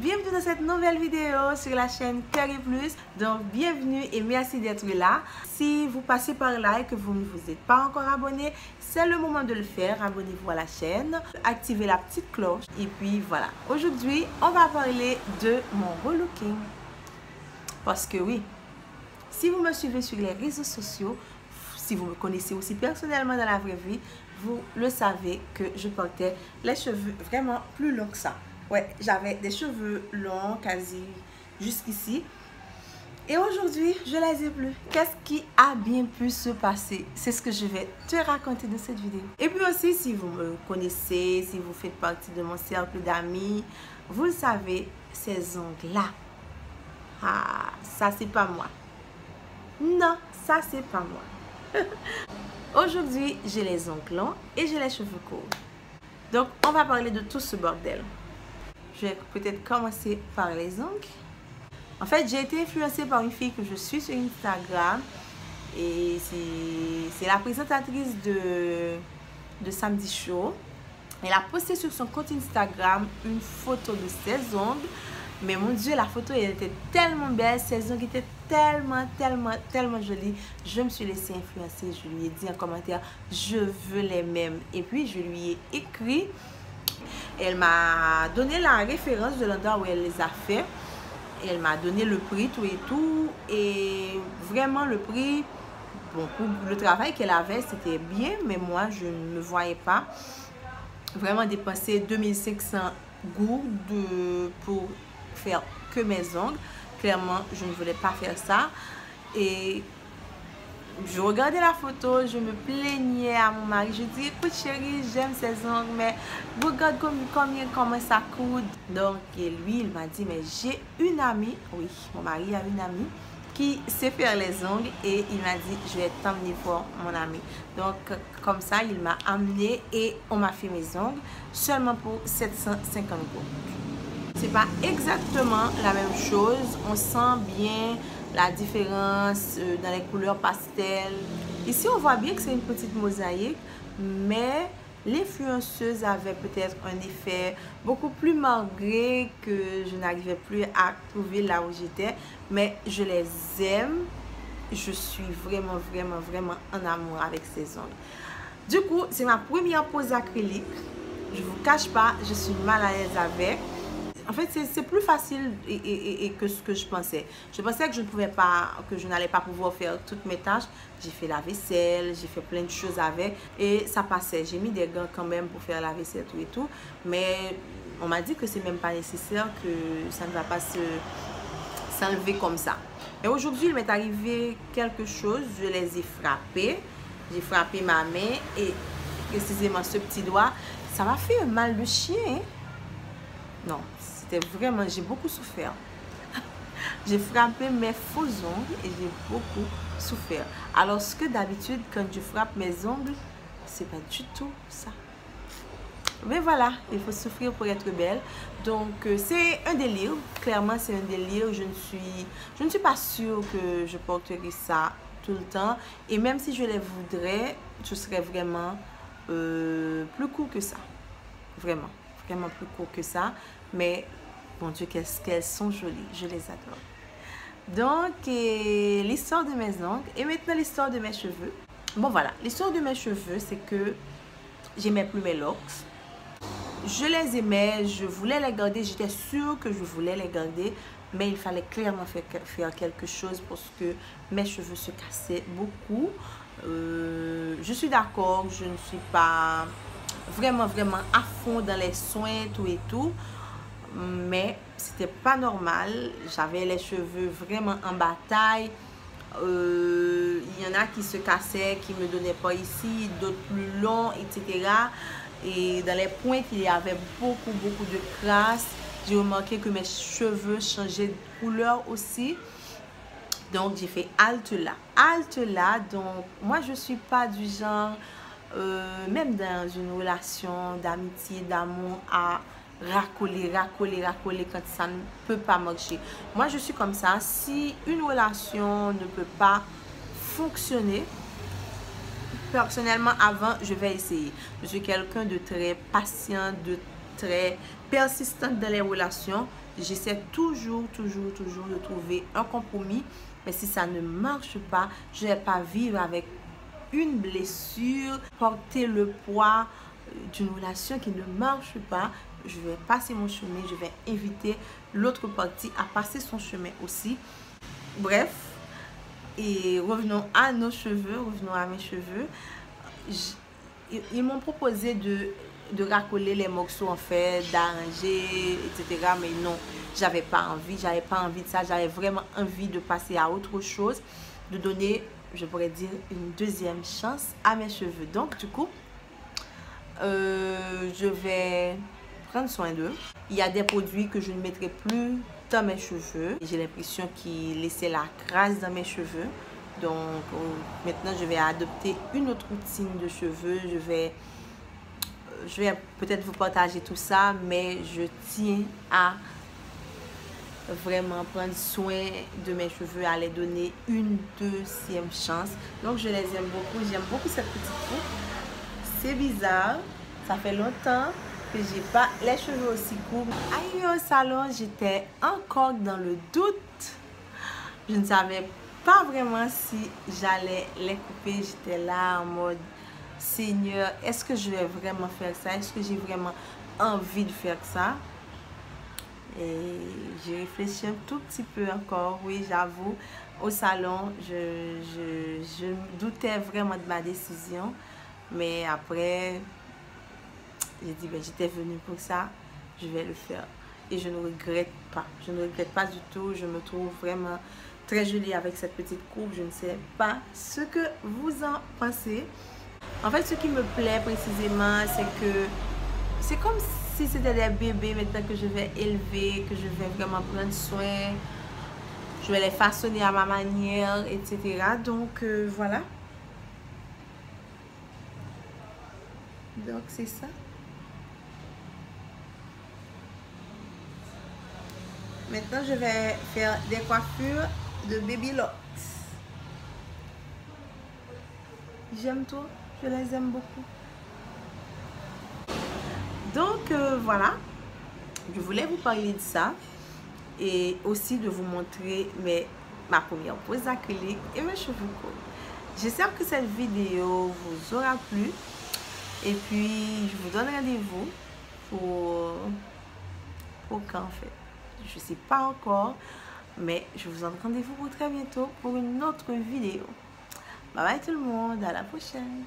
bienvenue dans cette nouvelle vidéo sur la chaîne Curry Plus. Donc bienvenue et merci d'être là. Si vous passez par là et que vous ne vous êtes pas encore abonné, c'est le moment de le faire. Abonnez-vous à la chaîne, activez la petite cloche et puis voilà. Aujourd'hui, on va parler de mon relooking. Parce que oui, si vous me suivez sur les réseaux sociaux, si vous me connaissez aussi personnellement dans la vraie vie, vous le savez que je portais les cheveux vraiment plus longs que ça. Ouais, j'avais des cheveux longs, quasi jusqu'ici. Et aujourd'hui, je les ai plus. Qu'est-ce qui a bien pu se passer? C'est ce que je vais te raconter dans cette vidéo. Et puis aussi, si vous me connaissez, si vous faites partie de mon cercle d'amis, vous le savez, ces ongles-là, ah, ça c'est pas moi. Non, ça c'est pas moi. Aujourd'hui, j'ai les ongles longs et j'ai les cheveux courts. Donc, on va parler de tout ce bordel. Je vais peut-être commencer par les ongles. En fait, j'ai été influencée par une fille que je suis sur Instagram. Et c'est la présentatrice de Samedi Show. Elle a posté sur son compte Instagram une photo de ses ongles. Mais mon Dieu, la photo elle était tellement belle. Ses ongles étaient tellement jolies. Je me suis laissée influencer. Je lui ai dit en commentaire, je veux les mêmes. Et puis, je lui ai écrit. Elle m'a donné la référence de l'endroit où elle les a fait. Elle m'a donné le prix, tout et tout. Et vraiment, le prix, bon, pour le travail qu'elle avait, c'était bien. Mais moi, je ne me voyais pas vraiment dépenser 2500 gourdes pour faire que mes ongles. Clairement, je ne voulais pas faire ça. Et je regardais la photo, je me plaignais à mon mari. Je dis, écoute chérie, j'aime ces ongles, mais regarde comment ça coûte. Donc, et lui, il m'a dit, mais j'ai une amie, oui, mon mari a une amie qui sait faire les ongles et il m'a dit, je vais t'emmener voir mon ami. Donc, comme ça, il m'a amené et on m'a fait mes ongles seulement pour 750 €. C'est pas exactement la même chose. On sent bien la différence dans les couleurs pastel. Ici, on voit bien que c'est une petite mosaïque, mais l'influenceuse avait peut-être un effet beaucoup plus marqué que je n'arrivais plus à trouver là où j'étais. Mais je les aime. Je suis vraiment en amour avec ces ongles. Du coup, c'est ma première pose acrylique. Je vous cache pas, je suis mal à l'aise avec. En fait, c'est plus facile que ce que je pensais. Je pensais que je ne pouvais pas, que je n'allais pas pouvoir faire toutes mes tâches. J'ai fait la vaisselle, j'ai fait plein de choses avec et ça passait. J'ai mis des gants quand même pour faire la vaisselle, tout et tout. Mais on m'a dit que c'est même pas nécessaire, que ça ne va pas s'enlever comme ça. Et aujourd'hui, il m'est arrivé quelque chose. Je les ai frappés. J'ai frappé ma main et précisément ce petit doigt. Ça m'a fait un mal de chien, hein? Non, c'était vraiment, j'ai beaucoup souffert. J'ai frappé mes faux ongles et j'ai beaucoup souffert. Alors que d'habitude, quand je frappe mes ongles, c'est pas du tout ça. Mais voilà, il faut souffrir pour être belle. Donc, c'est un délire. Clairement, c'est un délire. Je ne suis pas sûre que je porterai ça tout le temps. Et même si je les voudrais, je serais vraiment plus court que ça. Vraiment plus court que ça. Mais, mon Dieu, qu'est-ce qu'elles sont jolies. Je les adore. Donc, l'histoire de mes ongles. Et maintenant, l'histoire de mes cheveux. Bon, voilà. L'histoire de mes cheveux, c'est que j'aimais plus mes locks. Je les aimais. Je voulais les garder. J'étais sûre que je voulais les garder. Mais il fallait clairement faire quelque chose parce que mes cheveux se cassaient beaucoup. Je suis d'accord. Je ne suis pas vraiment à fond dans les soins, tout et tout. Mais c'était pas normal. J'avais les cheveux vraiment en bataille. Il y en a qui se cassaient, qui me donnaient pas ici, d'autres plus longs, etc. Et dans les pointes, il y avait beaucoup de crasse. J'ai remarqué que mes cheveux changeaient de couleur aussi. Donc j'ai fait halte là. Donc moi je suis pas du genre, même dans une relation d'amitié, d'amour, à racoler quand ça ne peut pas marcher. Moi je suis comme ça. Si une relation ne peut pas fonctionner, personnellement avant je vais essayer. Je suis quelqu'un de très patient, de très persistante dans les relations. J'essaie toujours de trouver un compromis. Mais si ça ne marche pas, je ne vais pas vivre avec une blessure, porter le poids d'une relation qui ne marche pas. Je vais passer mon chemin, je vais inviter l'autre partie à passer son chemin aussi. Bref, et revenons à nos cheveux, revenons à mes cheveux. Ils m'ont proposé de racoler les morceaux en fait, d'arranger, etc. Mais non, j'avais pas envie de ça. J'avais vraiment envie de passer à autre chose, de donner, je pourrais dire, une deuxième chance à mes cheveux. Donc du coup, je vais prendre soin d'eux. Il y a des produits que je ne mettrai plus dans mes cheveux. J'ai l'impression qu'ils laissaient la crasse dans mes cheveux. Donc maintenant je vais adopter une autre routine de cheveux. Je vais peut-être vous partager tout ça, mais je tiens à vraiment prendre soin de mes cheveux, à les donner une deuxième chance. Donc je les aime beaucoup, j'aime beaucoup cette petite coupe. C'est bizarre, ça fait longtemps que j'ai pas les cheveux aussi courts. Arrivée au salon, j'étais encore dans le doute. Je ne savais pas vraiment si j'allais les couper. J'étais là en mode Seigneur, est-ce que je vais vraiment faire ça? Est-ce que j'ai vraiment envie de faire ça? Et j'ai réfléchi un tout petit peu encore, oui, j'avoue. Au salon, je doutais vraiment de ma décision. Mais après, j'ai dit, ben, j'étais venue pour ça, je vais le faire. Et je ne regrette pas. Je ne regrette pas du tout. Je me trouve vraiment très jolie avec cette petite coupe. Je ne sais pas ce que vous en pensez. En fait, ce qui me plaît précisément, c'est que c'est comme si c'était des bébés maintenant que je vais élever, que je vais vraiment prendre soin. Je vais les façonner à ma manière, etc. Donc, voilà. Donc, c'est ça. Maintenant, je vais faire des coiffures de baby locks. J'aime tout. Je les aime beaucoup. Donc, voilà. Je voulais vous parler de ça. Et aussi de vous montrer ma première pose acrylique et mes cheveux courts. J'espère que cette vidéo vous aura plu. Et puis, je vous donne rendez-vous pour quand en fait. Je ne sais pas encore. Mais je vous donne rendez-vous pour très bientôt pour une autre vidéo. Bye bye tout le monde. À la prochaine.